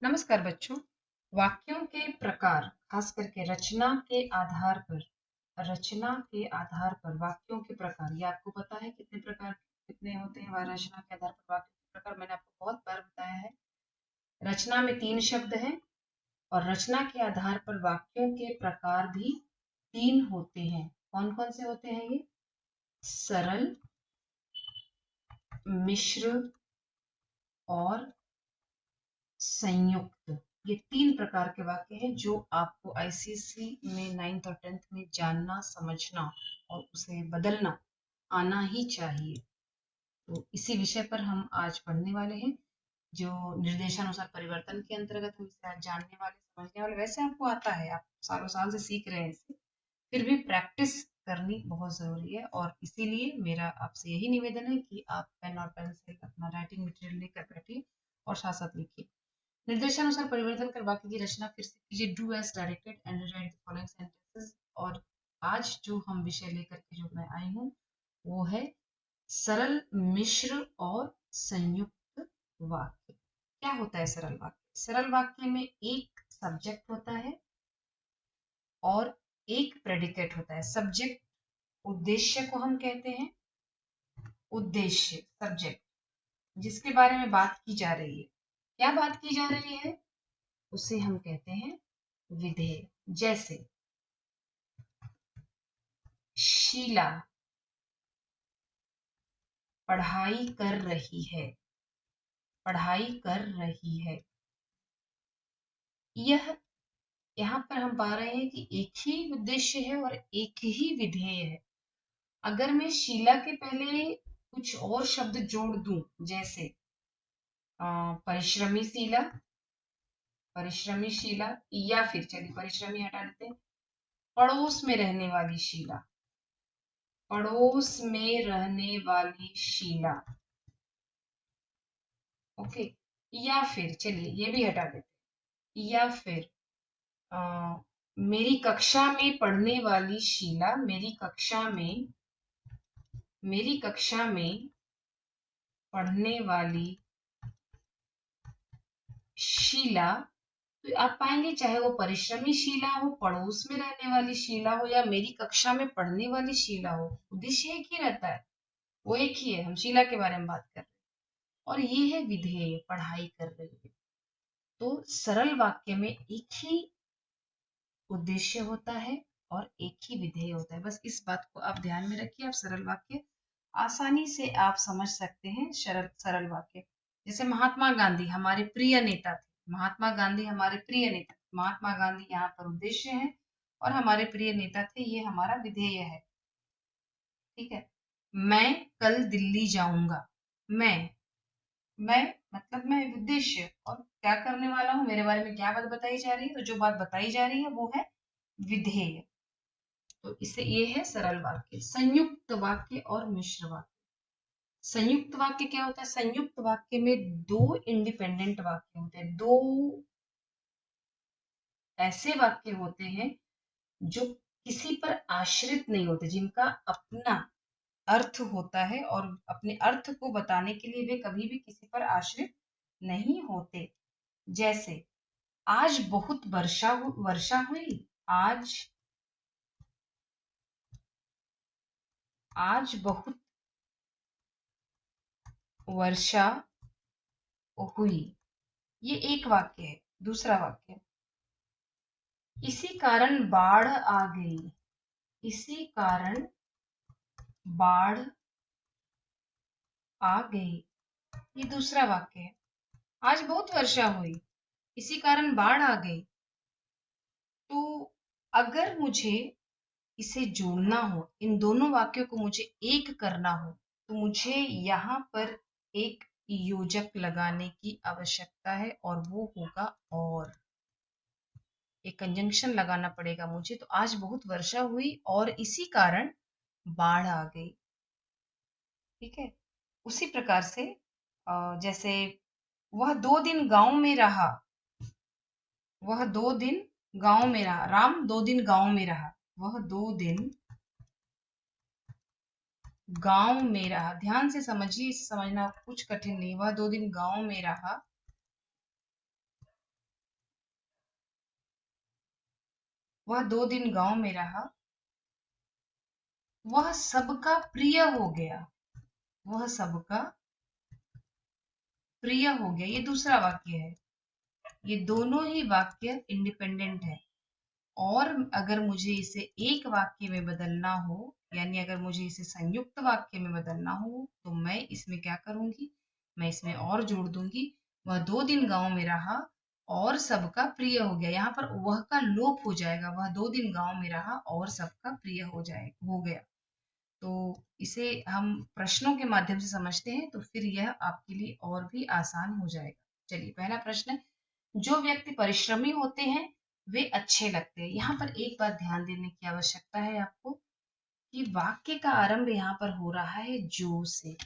नमस्कार बच्चों। वाक्यों के प्रकार, खास करके रचना के आधार पर वाक्यों के प्रकार, ये आपको पता है कितने प्रकार कितने होते हैं? रचना के आधार पर वाक्यों के प्रकार मैंने आपको बहुत बार बताया है। रचना में 3 शब्द हैं और रचना के आधार पर वाक्यों के प्रकार भी 3 होते हैं। कौन कौन से होते हैं ये? सरल, मिश्र और संयुक्त। ये 3 प्रकार के वाक्य हैं जो आपको आईसीएसई में 9th और 10th में जानना, समझना और उसे बदलना आना ही चाहिए। तो इसी विषय पर हम आज पढ़ने वाले हैं, जो निर्देशानुसार परिवर्तन के अंतर्गत हम इसे आज जानने वाले, समझने वाले। वैसे आपको आता है, आप सालों साल से सीख रहे हैं इसे, फिर भी प्रैक्टिस करनी बहुत जरूरी है। और इसीलिए मेरा आपसे यही निवेदन है कि आप पेन और पेंसिल अपना राइटिंग मटेरियल लेकर बैठिए और साथ साथ लिखिए। निर्देशानुसार परिवर्तन कर वाक्य की रचना फिर से कीजिए। Do as directed and write the following sentences. और आज जो हम विषय लेकर के जो मैं आई हूँ वो है सरल, मिश्र और संयुक्त वाक्य। क्या होता है सरल वाक्य? सरल वाक्य में एक सब्जेक्ट होता है और एक प्रेडिकेट होता है। सब्जेक्ट, उद्देश्य को हम कहते हैं। उद्देश्य, सब्जेक्ट, जिसके बारे में बात की जा रही है। क्या बात की जा रही है? उसे हम कहते हैं विधेय। जैसे शीला पढ़ाई कर रही है। पढ़ाई कर रही है। यह यहाँ पर हम पा रहे हैं कि एक ही उद्देश्य है और एक ही विधेय है। अगर मैं शीला के पहले कुछ और शब्द जोड़ दूं, जैसे परिश्रमी शीला, परिश्रमी शीला, या फिर चलिए परिश्रमी हटा देते हैं, पड़ोस में रहने वाली शीला, पड़ोस में रहने वाली शीला। ओके। या फिर चलिए ये भी हटा देते, या फिर मेरी कक्षा में पढ़ने वाली शीला, मेरी कक्षा में पढ़ने वाली शीला। तो आप पाएंगे चाहे वो परिश्रमी शीला हो, पड़ोस में रहने वाली शीला हो, या मेरी कक्षा में पढ़ने वाली शीला हो, उद्देश्य एक ही रहता है, वो एक ही है। हम शीला के बारे में बात कर रहे हैं और ये है विधेय, पढ़ाई कर रही है। तो सरल वाक्य में एक ही उद्देश्य होता है और एक ही विधेय होता है। बस इस बात को आप ध्यान में रखिए। आप सरल वाक्य आसानी से आप समझ सकते हैं। सरल सरल वाक्य, जैसे महात्मा गांधी हमारे प्रिय नेता थे। महात्मा गांधी हमारे प्रिय नेता, महात्मा गांधी यहाँ पर उद्देश्य है और हमारे प्रिय नेता थे, ये हमारा विधेय है। ठीक है। मैं कल दिल्ली जाऊंगा। मैं मतलब मैं उद्देश्य, और क्या करने वाला हूँ, मेरे बारे में क्या बात बताई जा रही है। तो जो बात बताई जा रही है वो है विधेय। तो इसे ये है सरल वाक्य। संयुक्त वाक्य और मिश्र वाक्य। संयुक्त वाक्य क्या होता है? संयुक्त वाक्य में दो इंडिपेंडेंट वाक्य होते हैं। दो ऐसे वाक्य होते हैं जो किसी पर आश्रित नहीं होते, जिनका अपना अर्थ होता है और अपने अर्थ को बताने के लिए वे कभी भी किसी पर आश्रित नहीं होते। जैसे आज बहुत वर्षा हुई। आज बहुत वर्षा हुई, ये एक वाक्य है। दूसरा वाक्य, इसी कारण बाढ़ आ गई। इसी कारण बाढ़ आ गई, ये दूसरा वाक्य है। आज बहुत वर्षा हुई, इसी कारण बाढ़ आ गई। तो अगर मुझे इसे जोड़ना हो, इन दोनों वाक्यों को मुझे एक करना हो, तो मुझे यहाँ पर एक योजक लगाने की आवश्यकता है और वो होगा और। एक कंजंक्शन लगाना पड़ेगा मुझे। तो आज बहुत वर्षा हुई और इसी कारण बाढ़ आ गई। ठीक है। उसी प्रकार से जैसे वह 2 दिन गांव में रहा। वह 2 दिन गांव में रहा। राम 2 दिन गांव में रहा। वह 2 दिन गांव में रहा। ध्यान से समझिए, इसे समझना कुछ कठिन नहीं। वह 2 दिन गांव में रहा वह 2 दिन गांव में रहा, वह सबका प्रिय हो गया। वह सबका प्रिय हो गया, ये दूसरा वाक्य है। ये दोनों ही वाक्य इंडिपेंडेंट है। और अगर मुझे इसे एक वाक्य में बदलना हो, यानी अगर मुझे इसे संयुक्त वाक्य में बदलना हो, तो मैं इसमें क्या करूंगी, मैं इसमें और जोड़ दूंगी। वह 2 दिन गांव में रहा और सबका प्रिय हो गया। यहाँ पर वह का लोप हो जाएगा। वह 2 दिन गांव में रहा और सबका प्रिय हो गया। तो इसे हम प्रश्नों के माध्यम से समझते हैं, तो फिर यह आपके लिए और भी आसान हो जाएगा। चलिए, पहला प्रश्न है, जो व्यक्ति परिश्रमी होते हैं वे अच्छे लगते हैं। यहाँ पर एक बात ध्यान देने की आवश्यकता है आपको कि वाक्य का आरंभ यहाँ पर हो रहा है जो से।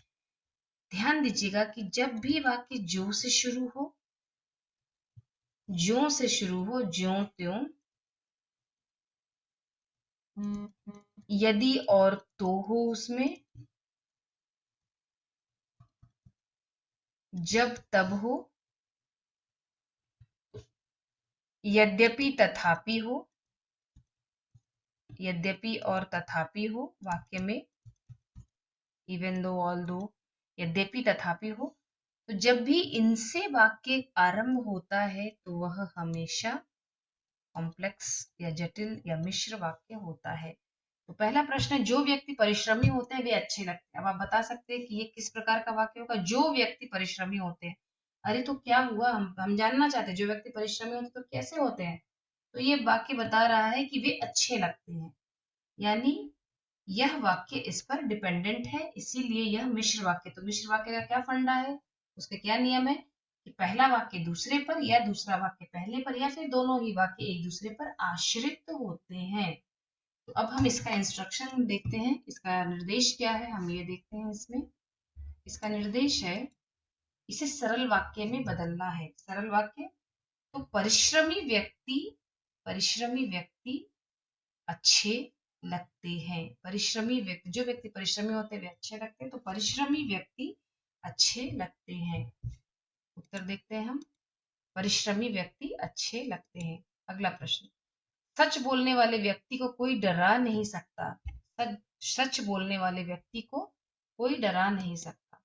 ध्यान दीजिएगा कि जब भी वाक्य जो से शुरू हो, ज्यों से शुरू हो, ज्यों त्यों, यदि और तो हो उसमें, जब तब हो, यद्यपि तथापि हो, यद्यपि और तथापि हो वाक्य में, इवन दो, ऑल दो, यद्यपि तथापि हो, तो जब भी इनसे वाक्य आरंभ होता है तो वह हमेशा कॉम्प्लेक्स या जटिल या मिश्र वाक्य होता है। तो पहला प्रश्न है, जो व्यक्ति परिश्रमी होते हैं वे अच्छे लगते हैं। अब आप बता सकते हैं कि ये किस प्रकार का वाक्य होगा, जो व्यक्ति परिश्रमी होते हैं। अरे तो क्या हुआ, हम जानना चाहते हैं जो व्यक्ति परिश्रमी होते हैं तो कैसे होते हैं। तो ये वाक्य बता रहा है कि वे अच्छे लगते हैं, यानी यह वाक्य इस पर डिपेंडेंट है, इसीलिए यह मिश्र वाक्य। तो मिश्र वाक्य का क्या फंडा है, उसके क्या नियम है कि पहला वाक्य दूसरे पर या दूसरा वाक्य पहले पर या फिर दोनों ही वाक्य एक दूसरे पर आश्रित होते हैं। तो अब हम इसका इंस्ट्रक्शन देखते हैं, इसका निर्देश क्या है हम ये देखते हैं। इसमें इसका निर्देश है इसे सरल वाक्य में बदलना है। सरल वाक्य, तो परिश्रमी व्यक्ति अच्छे लगते हैं। परिश्रमी व्यक्ति, जो व्यक्ति परिश्रमी होते हैं वे अच्छे लगते हैं, तो परिश्रमी व्यक्ति अच्छे लगते हैं। उत्तर देखते हैं हम, परिश्रमी व्यक्ति अच्छे लगते हैं। अगला प्रश्न, सच बोलने वाले व्यक्ति को कोई डरा नहीं सकता। सच बोलने वाले व्यक्ति को कोई डरा नहीं सकता।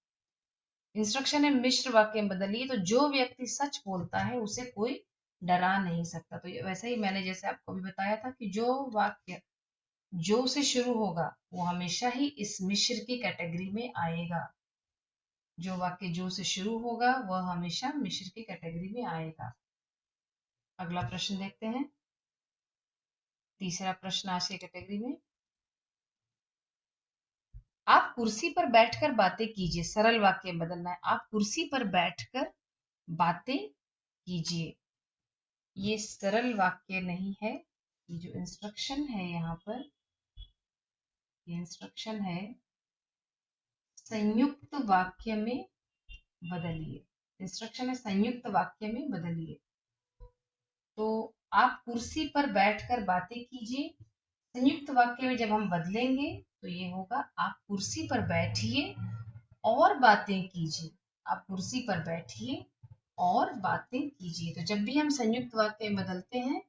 इंस्ट्रक्शन है मिश्र वाक्य में बदलिए, तो जो व्यक्ति सच बोलता है उसे कोई डरा नहीं सकता। तो वैसे ही मैंने जैसे आपको भी बताया था कि जो वाक्य जो से शुरू होगा वो हमेशा ही इस मिश्र की कैटेगरी में आएगा। जो वाक्य जो से शुरू होगा वह हमेशा मिश्र की कैटेगरी में आएगा। अगला प्रश्न देखते हैं, तीसरा प्रश्न आज की कैटेगरी में, आप कुर्सी पर बैठकर बातें कीजिए। सरल वाक्य में बदलना है, आप कुर्सी पर बैठकर बातें कीजिए। ये सरल वाक्य नहीं है, ये जो इंस्ट्रक्शन है यहाँ पर, ये इंस्ट्रक्शन है संयुक्त वाक्य में बदलिए। इंस्ट्रक्शन है संयुक्त वाक्य में बदलिए। तो आप कुर्सी पर बैठकर बातें कीजिए, संयुक्त वाक्य में जब हम बदलेंगे तो ये होगा आप कुर्सी पर बैठिए और बातें कीजिए। आप कुर्सी पर बैठिए और बातें कीजिए। तो जब भी हम संयुक्त वाक्य में बदलते हैं,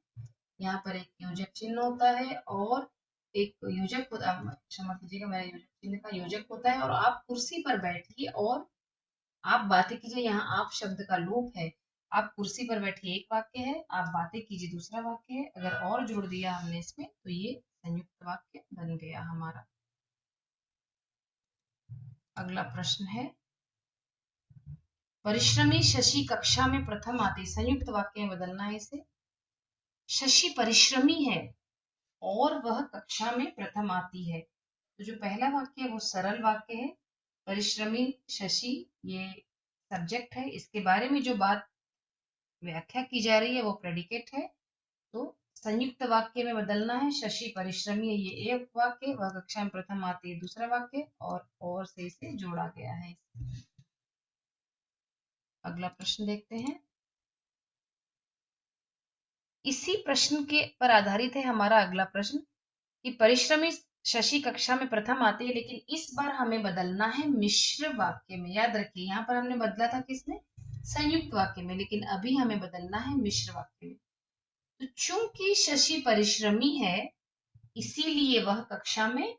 यहाँ पर एक योजक चिन्ह होता है और एक योजक होता है, क्षमा कीजिएगा, मेरा योजक चिन्ह का योजक होता है, और आप कुर्सी पर बैठिए और आप बातें कीजिए। यहाँ आप शब्द का लोप है। आप कुर्सी पर बैठिए एक वाक्य है, आप बातें कीजिए दूसरा वाक्य है। अगर और जोड़ दिया हमने इसमें तो ये संयुक्त वाक्य बन गया हमारा। अगला प्रश्न है, परिश्रमी शशि कक्षा में प्रथम आती। संयुक्त वाक्य में बदलना है इसे। शशि परिश्रमी है और वह कक्षा में प्रथम आती है। तो जो पहला वाक्य है वो सरल वाक्य है। परिश्रमी शशि ये सब्जेक्ट है, इसके बारे में जो बात व्याख्या की जा रही है वो प्रेडिकेट है। तो संयुक्त वाक्य में बदलना है, शशि परिश्रमी है ये एक वाक्य, वह कक्षा में प्रथम आती है दूसरा वाक्य, और से इसे जोड़ा गया है। अगला प्रश्न देखते हैं, इसी प्रश्न के पर आधारित है हमारा अगला प्रश्न कि परिश्रमी शशि कक्षा में प्रथम आते हैं, लेकिन इस बार हमें बदलना है मिश्र वाक्य में। याद रखिए यहाँ पर हमने बदला था किसमें, संयुक्त वाक्य में, लेकिन अभी हमें बदलना है मिश्र वाक्य में। तो चूंकि शशि परिश्रमी है इसीलिए वह कक्षा में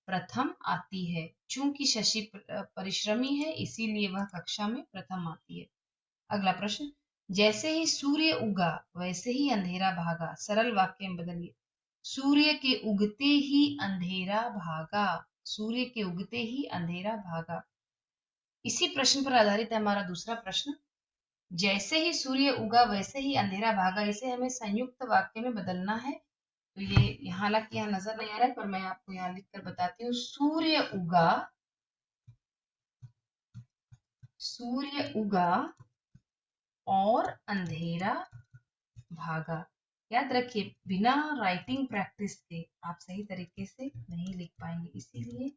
प्रथम आती है। चूंकि शशि परिश्रमी है इसीलिए वह कक्षा में प्रथम आती है। अगला प्रश्न, जैसे ही सूर्य उगा वैसे ही अंधेरा भागा, सरल वाक्य में बदलिए। सूर्य के उगते ही अंधेरा भागा, सूर्य के उगते ही अंधेरा भागा। इसी प्रश्न पर आधारित है हमारा दूसरा प्रश्न, जैसे ही सूर्य उगा वैसे ही अंधेरा भागा, इसे हमें संयुक्त वाक्य में बदलना है। तो ये हालांकि यहाँ नजर नहीं आ रहा है पर मैं आपको यहाँ लिख कर बताती हूँ। सूर्य उगा और अंधेरा भागा। याद रखिए बिना राइटिंग प्रैक्टिस के आप सही तरीके से नहीं लिख पाएंगे, इसीलिए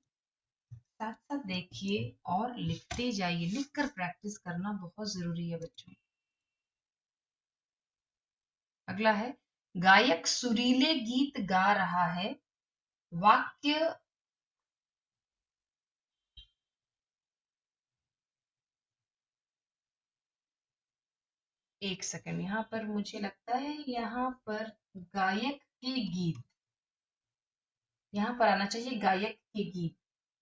साथ साथ देखिए और लिखते जाइए। लिखकर प्रैक्टिस करना बहुत जरूरी है बच्चों। अगला है, गायक सुरीले गीत गा रहा है, वाक्य एक सेकंड, यहाँ पर मुझे लगता है यहाँ पर गायक के गीत, यहाँ पर आना चाहिए गायक के गीत।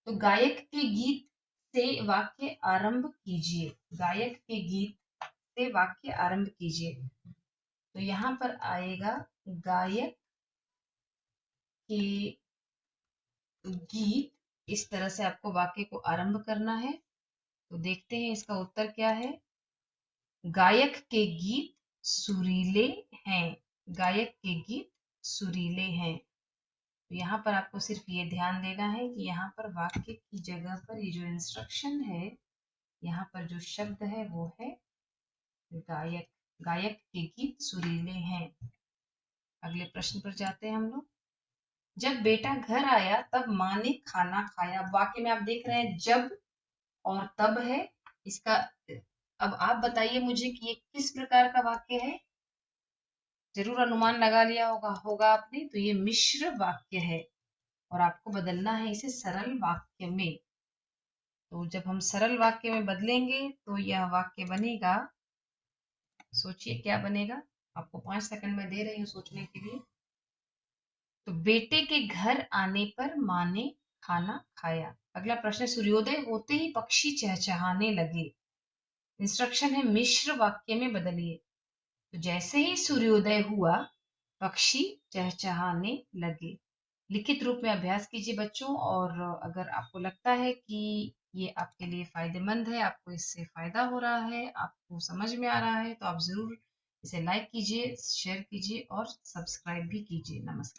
तो गायक के गीत से वाक्य आरंभ कीजिए, गायक के गीत से वाक्य आरंभ कीजिए। तो यहाँ पर आएगा गायक के गीत, इस तरह से आपको वाक्य को आरंभ करना है। तो देखते हैं इसका उत्तर क्या है। गायक के गीत सुरीले हैं, गायक के गीत सुरीले हैं। तो यहाँ पर आपको सिर्फ ये ध्यान देना है कि यहाँ पर वाक्य की जगह पर ये जो इंस्ट्रक्शन है, यहाँ पर जो शब्द है वो है गायक, गायक के गीत सुरीले हैं। अगले प्रश्न पर जाते हैं हम लोग। जब बेटा घर आया तब माँ ने खाना खाया, वाक्य में आप देख रहे हैं जब और तब है इसका। अब आप बताइए मुझे कि ये किस प्रकार का वाक्य है। जरूर अनुमान लगा लिया होगा आपने। तो ये मिश्र वाक्य है और आपको बदलना है इसे सरल वाक्य में। तो जब हम सरल वाक्य में बदलेंगे तो यह वाक्य बनेगा, सोचिए क्या बनेगा। आपको 5 सेकंड में दे रही हूँ सोचने के लिए। तो बेटे के घर आने पर माँ ने खाना खाया। अगला प्रश्न, सूर्योदय होते ही पक्षी चहचहाने लगे। इंस्ट्रक्शन है मिश्र वाक्य में बदलिए। तो जैसे ही सूर्योदय हुआ पक्षी चहचहाने लगे। लिखित रूप में अभ्यास कीजिए बच्चों, और अगर आपको लगता है कि ये आपके लिए फायदेमंद है, आपको इससे फायदा हो रहा है, आपको समझ में आ रहा है, तो आप जरूर इसे लाइक कीजिए, शेयर कीजिए और सब्सक्राइब भी कीजिए। नमस्कार।